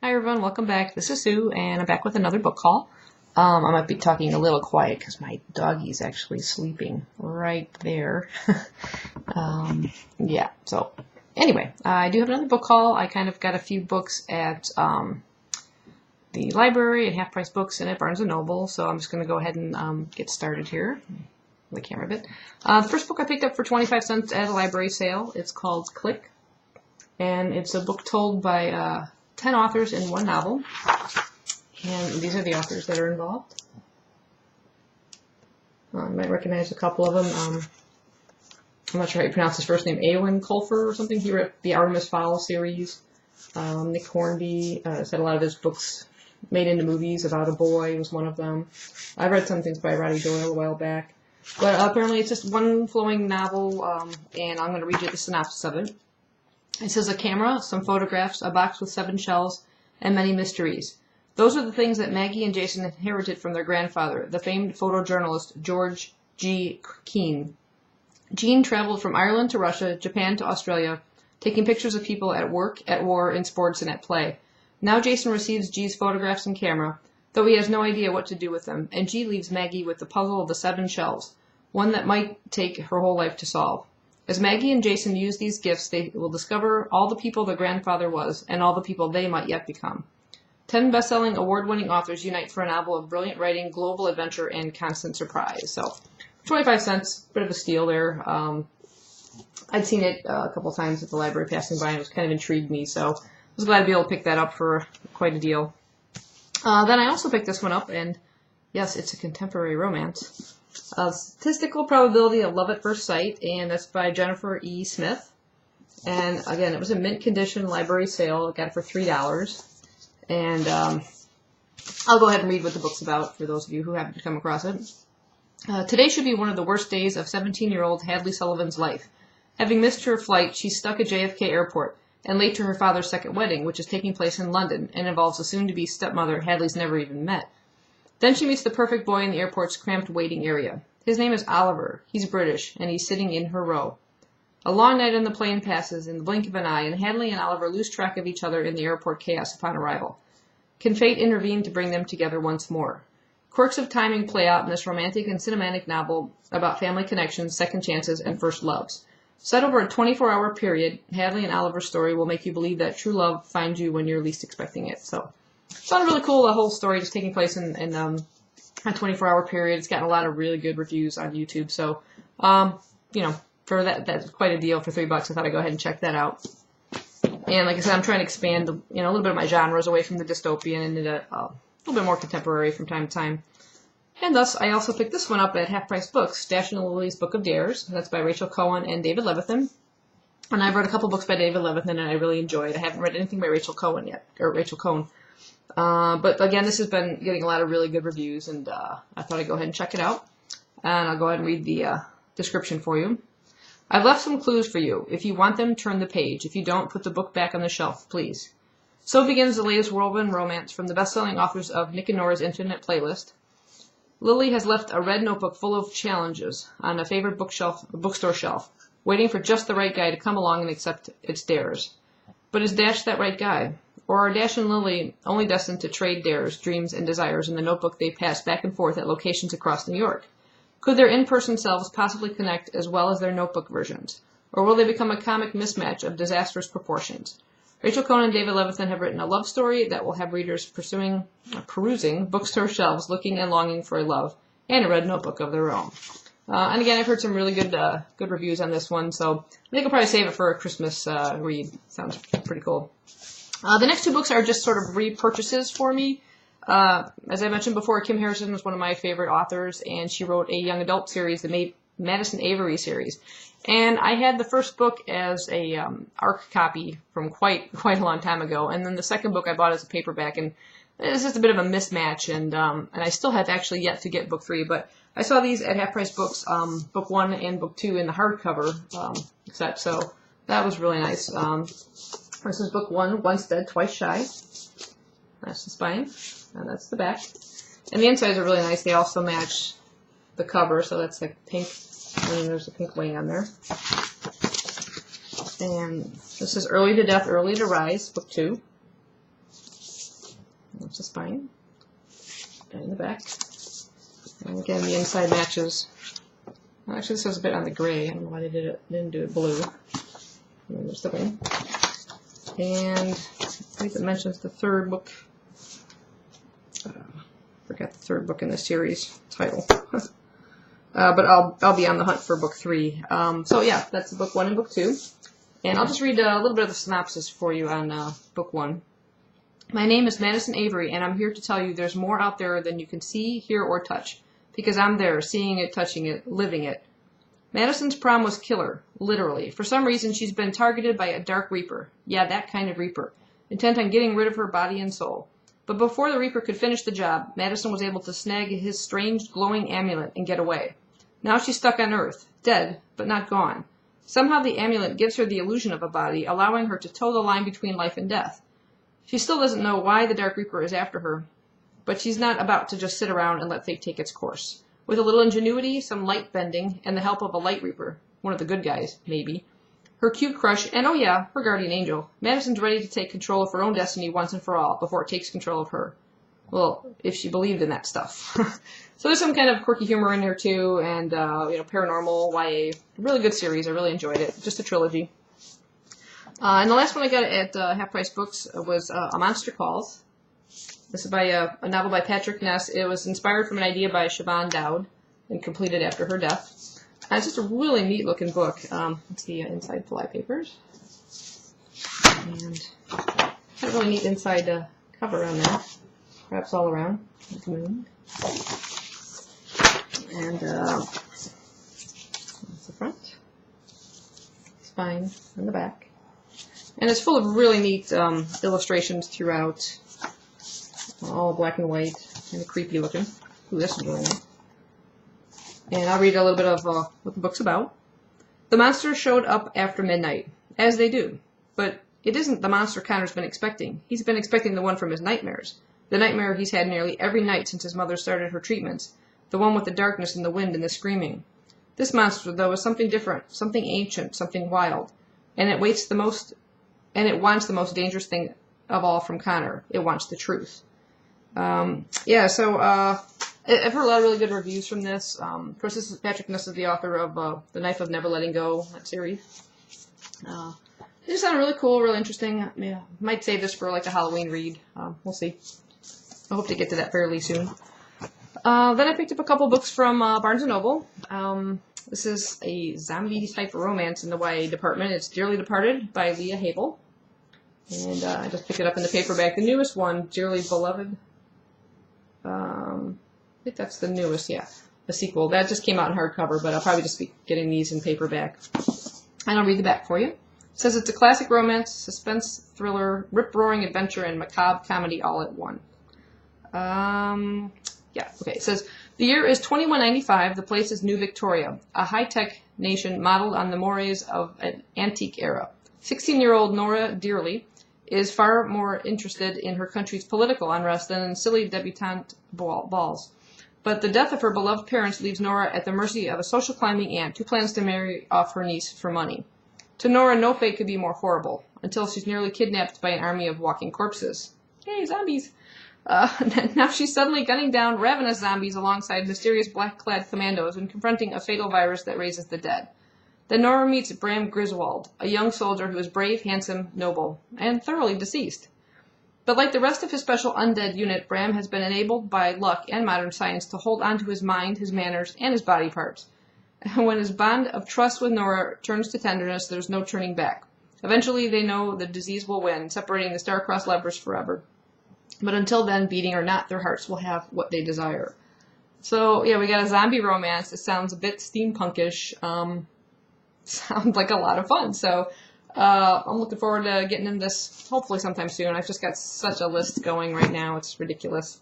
Hi everyone, welcome back. This is Sue, and I'm back with another book haul. I might be talking a little quiet because my doggie's actually sleeping right there. Yeah, so anyway, I do have another book haul. I kind of got a few books at the library at Half Price Books and at Barnes & Noble, so I'm just going to go ahead and get started here. The camera bit. The first book I picked up for 25 cents at a library sale. It's called Click, and it's a book told by 10 authors in one novel, and these are the authors that are involved. You might recognize a couple of them. I'm not sure how you pronounce his first name, Eoin Colfer or something. He wrote the Artemis Fowl series. Nick Hornby said a lot of his books made into movies. About a Boy was one of them. I read some things by Roddy Doyle a while back. But apparently it's just one flowing novel, and I'm going to read you the synopsis of it. It says, a camera, some photographs, a box with 7 shells, and many mysteries. Those are the things that Maggie and Jason inherited from their grandfather, the famed photojournalist George G. Keane. Gene traveled from Ireland to Russia, Japan to Australia, taking pictures of people at work, at war, in sports, and at play. Now Jason receives G's photographs and camera, though he has no idea what to do with them, and G leaves Maggie with the puzzle of the 7 shells, one that might take her whole life to solve. As Maggie and Jason use these gifts, they will discover all the people their grandfather was, and all the people they might yet become. 10 best-selling, award-winning authors unite for a novel of brilliant writing, global adventure, and constant surprise. So, 25 cents, bit of a steal there. I'd seen it a couple times at the library passing by, and it was kind of intrigued me, so I was glad to be able to pick that up for quite a deal. Then I also picked this one up, and yes, it's a contemporary romance. Statistical Probability of Love at First Sight, and that's by Jennifer E. Smith. And again, it was a mint condition library sale. I got it for $3. And I'll go ahead and read what the book's about for those of you who haven't come across it. Today should be one of the worst days of 17-year-old Hadley Sullivan's life. Having missed her flight, she's stuck at JFK Airport and late to her father's second wedding, which is taking place in London and involves a soon-to-be stepmother Hadley's never even met. Then she meets the perfect boy in the airport's cramped waiting area. His name is Oliver. He's British, and he's sitting in her row. A long night on the plane passes in the blink of an eye, and Hadley and Oliver lose track of each other in the airport chaos upon arrival. Can fate intervene to bring them together once more? Quirks of timing play out in this romantic and cinematic novel about family connections, second chances, and first loves. Set over a 24-hour period, Hadley and Oliver's story will make you believe that true love finds you when you're least expecting it. So, it's not really cool, the whole story just taking place in a 24-hour period. It's gotten a lot of really good reviews on YouTube. So, you know, for that's quite a deal for $3. I thought I'd go ahead and check that out. And like I said, I'm trying to expand, a little bit of my genres away from the dystopian and into a little bit more contemporary from time to time. And thus, I also picked this one up at Half Price Books, Dash and Lily's Book of Dares. That's by Rachel Cohn and David Levithan. And I've read a couple books by David Levithan, and I really enjoyed. I haven't read anything by Rachel Cohn yet, or Rachel Cohn. But again, this has been getting a lot of really good reviews, and I thought I'd go ahead and check it out. And I'll go ahead and read the description for you. I've left some clues for you. If you want them, turn the page. If you don't, put the book back on the shelf, please. So begins the latest whirlwind romance from the best-selling authors of Nick and Nora's Infinite Playlist. Lily has left a red notebook full of challenges on a favorite bookstore shelf, waiting for just the right guy to come along and accept its dares. But is Dash that right guy? Or are Dash and Lily only destined to trade dares, dreams, and desires in the notebook they pass back and forth at locations across New York? Could their in-person selves possibly connect as well as their notebook versions? Or will they become a comic mismatch of disastrous proportions? Rachel Cohn and David Levithan have written a love story that will have readers perusing bookstore shelves, looking and longing for a love, and a red notebook of their own. And again, I've heard some really good reviews on this one, so I think I'll probably save it for a Christmas read. Sounds pretty cool. The next 2 books are just sort of repurchases for me. As I mentioned before, Kim Harrison was one of my favorite authors, and she wrote a young adult series, the Madison Avery series. And I had the first book as a ARC copy from quite a long time ago, and then the second book I bought as a paperback, and it's just a bit of a mismatch, and I still have actually yet to get book 3, but I saw these at Half Price Books, book 1 and book 2 in the hardcover set, so that was really nice. This is book 1, Once Dead, Twice Shy. That's the spine, and that's the back. And the insides are really nice. They also match the cover, so that's like pink, and there's a pink wing on there. And this is Early to Death, Early to Rise, book 2. That's the spine. And the back. And again, the inside matches. Well, actually, this was a bit on the gray. I don't know why they didn't do it blue. And then there's the wing. And I think it mentions the third book. Forgot the third book in the series title. But I'll be on the hunt for book 3. So yeah, that's book 1 and book 2. And I'll just read a little bit of the synopsis for you on book 1. My name is Madison Avery, and I'm here to tell you there's more out there than you can see, hear, or touch. Because I'm there, seeing it, touching it, living it. Madison's prom was killer, literally. For some reason, she's been targeted by a dark reaper. Yeah, that kind of reaper. Intent on getting rid of her body and soul. But before the reaper could finish the job, Madison was able to snag his strange, glowing amulet and get away. Now she's stuck on Earth, dead, but not gone. Somehow the amulet gives her the illusion of a body, allowing her to toe the line between life and death. She still doesn't know why the Dark Reaper is after her, but she's not about to just sit around and let fate take its course. With a little ingenuity, some light bending, and the help of a light reaper, one of the good guys, maybe, her cute crush, and oh yeah, her guardian angel, Madison's ready to take control of her own destiny once and for all, before it takes control of her. Well, if she believed in that stuff. So there's some kind of quirky humor in here too, and paranormal, YA, really good series. I really enjoyed it. Just a trilogy. And the last one I got at Half Price Books was A Monster Calls. This is by a novel by Patrick Ness. It was inspired from an idea by Siobhan Dowd and completed after her death. And it's just a really neat looking book. Let's see inside fly papers. And got a really neat inside cover on there. Wraps all around. Like the moon. And that's the front. Spine and the back. And it's full of really neat illustrations throughout. All black and white. Kind of creepy looking. Ooh, this is really nice. And I'll read a little bit of what the book's about. The monster showed up after midnight, as they do. But it isn't the monster Connor's been expecting. He's been expecting the one from his nightmares. The nightmare he's had nearly every night since his mother started her treatments. The one with the darkness and the wind and the screaming. This monster, though, is something different, something ancient, something wild. And it wants the most dangerous thing of all from Connor. It wants the truth. I've heard a lot of really good reviews from this. Of course, this is Patrick Ness is the author of The Knife of Never Letting Go, that series. It just sounded really cool, really interesting. Yeah, might save this for like a Halloween read. We'll see. I hope to get to that fairly soon. Then I picked up a couple books from Barnes & Noble. This is a zombie-type romance in the YA department. It's Dearly Departed by Leah Habel. And I just picked it up in the paperback. The newest one, Dearly Beloved. I think that's the newest, yeah. The sequel. That just came out in hardcover, but I'll probably just be getting these in paperback. And I'll read the back for you. It says it's a classic romance, suspense, thriller, rip-roaring adventure, and macabre comedy all at one. It says, the year is 2195, the place is New Victoria, a high-tech nation modeled on the mores of an antique era. 16-year-old Nora Dearly is far more interested in her country's political unrest than in silly debutante balls. But the death of her beloved parents leaves Nora at the mercy of a social climbing aunt who plans to marry off her niece for money. To Nora, no fate could be more horrible, until she's nearly kidnapped by an army of walking corpses. Yay, zombies! Now she's suddenly gunning down ravenous zombies alongside mysterious black-clad commandos and confronting a fatal virus that raises the dead. Then Nora meets Bram Griswold, a young soldier who is brave, handsome, noble, and thoroughly deceased. But like the rest of his special undead unit, Bram has been enabled by luck and modern science to hold on to his mind, his manners, and his body parts. And when his bond of trust with Nora turns to tenderness, there's no turning back. Eventually, they know the disease will win, separating the star-crossed lovers forever. But until then, beating or not, their hearts will have what they desire. So, yeah, we got a zombie romance. It sounds a bit steampunkish. Sounds like a lot of fun. So, I'm looking forward to getting in this hopefully sometime soon. I've just got such a list going right now. It's ridiculous.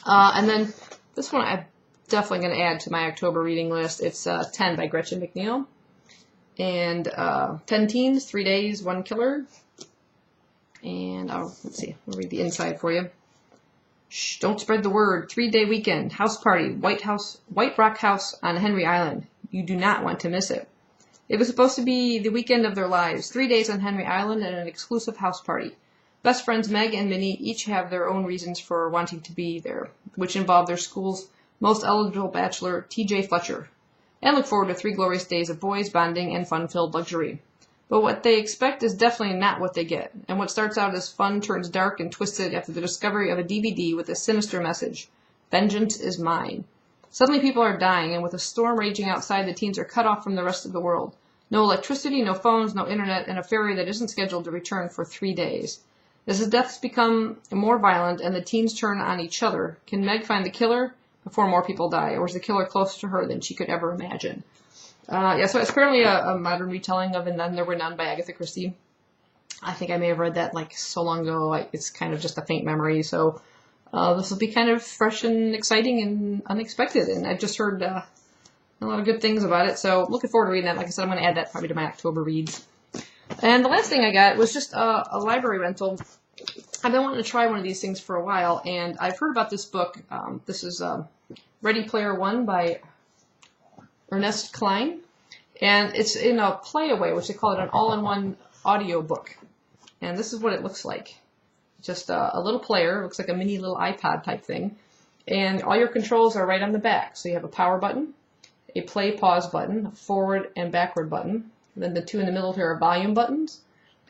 And then this one I'm definitely going to add to my October reading list. It's 10 by Gretchen McNeil. And 10 Teens, 3 Days, 1 Killer. And let's see, I'll read the inside for you. Shh, don't spread the word. 3-day weekend, house party, White Rock House on Henry Island. You do not want to miss it. It was supposed to be the weekend of their lives. 3 days on Henry Island and an exclusive house party. Best friends Meg and Minnie each have their own reasons for wanting to be there, which involve their school's most eligible bachelor, T.J. Fletcher, and look forward to 3 glorious days of boys bonding and fun-filled luxury. But what they expect is definitely not what they get, and what starts out as fun turns dark and twisted after the discovery of a DVD with a sinister message: "Vengeance is mine." Suddenly people are dying, and with a storm raging outside, the teens are cut off from the rest of the world. No electricity, no phones, no internet, and a ferry that isn't scheduled to return for 3 days. As the deaths become more violent and the teens turn on each other, can Meg find the killer before more people die, or is the killer closer to her than she could ever imagine? So it's currently a modern retelling of And Then There Were None by Agatha Christie. I think I may have read that like so long ago, it's kind of just a faint memory, so this will be kind of fresh and exciting and unexpected, and I've just heard a lot of good things about it, so looking forward to reading that. Like I said, I'm going to add that probably to my October reads. And the last thing I got was just a library rental. I've been wanting to try one of these things for a while, and I've heard about this book. This is Ready Player One by Ernest Cline, and it's in a play-away, which they call it an all-in-one audio book. And this is what it looks like. Just a little player. It looks like a mini little iPod type thing. And all your controls are right on the back. So you have a power button, a play-pause button, a forward and backward button. And then the 2 in the middle here are volume buttons.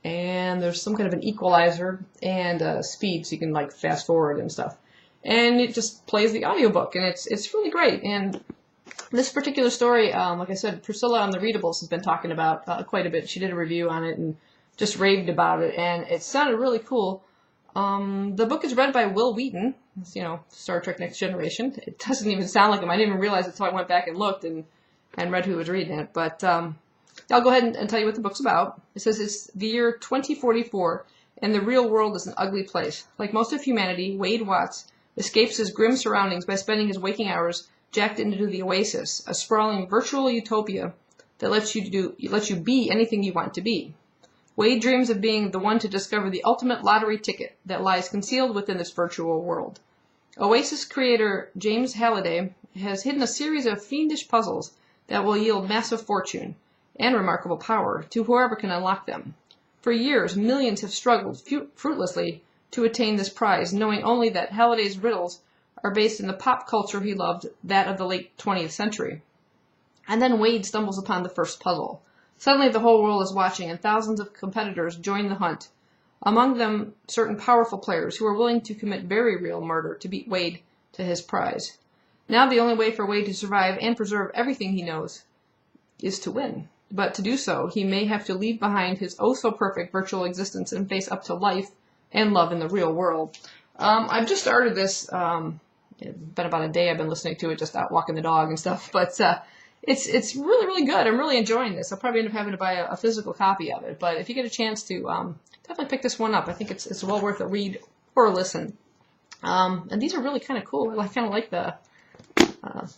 And there's some kind of an equalizer and speed, so you can like fast forward and stuff. And it just plays the audiobook, and it's really great. And this particular story, like I said, Priscilla on the Readables has been talking about quite a bit. She did a review on it and just raved about it, and it sounded really cool. The book is read by Will Wheaton, Star Trek Next Generation. It doesn't even sound like him. I didn't even realize it until I went back and looked and read who was reading it. But I'll go ahead and tell you what the book's about. It says it's the year 2044, and the real world is an ugly place. Like most of humanity, Wade Watts escapes his grim surroundings by spending his waking hours jacked into the Oasis, a sprawling virtual utopia that lets you be anything you want to be. Wade dreams of being the one to discover the ultimate lottery ticket that lies concealed within this virtual world. Oasis creator James Halliday has hidden a series of fiendish puzzles that will yield massive fortune and remarkable power to whoever can unlock them. For years, millions have struggled fruitlessly to attain this prize, knowing only that Halliday's riddles are based in the pop culture he loved, that of the late 20th century. And then Wade stumbles upon the first puzzle. Suddenly the whole world is watching, and thousands of competitors join the hunt, among them certain powerful players who are willing to commit very real murder to beat Wade to his prize. Now the only way for Wade to survive and preserve everything he knows is to win. But to do so, he may have to leave behind his oh-so-perfect virtual existence and face up to life and love in the real world. I've just started this. It's been about a day I've been listening to it, just out walking the dog and stuff. But it's really, really good. I'm really enjoying this. I'll probably end up having to buy a physical copy of it. But if you get a chance to, definitely pick this one up. I think it's well worth a read or a listen. And these are really kind of cool. I kind of like the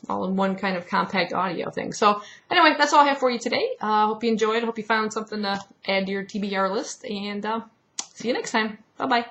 all-in-one kind of compact audio thing. So anyway, that's all I have for you today. Hope you enjoyed. Hope you found something to add to your TBR list. And see you next time. Bye-bye.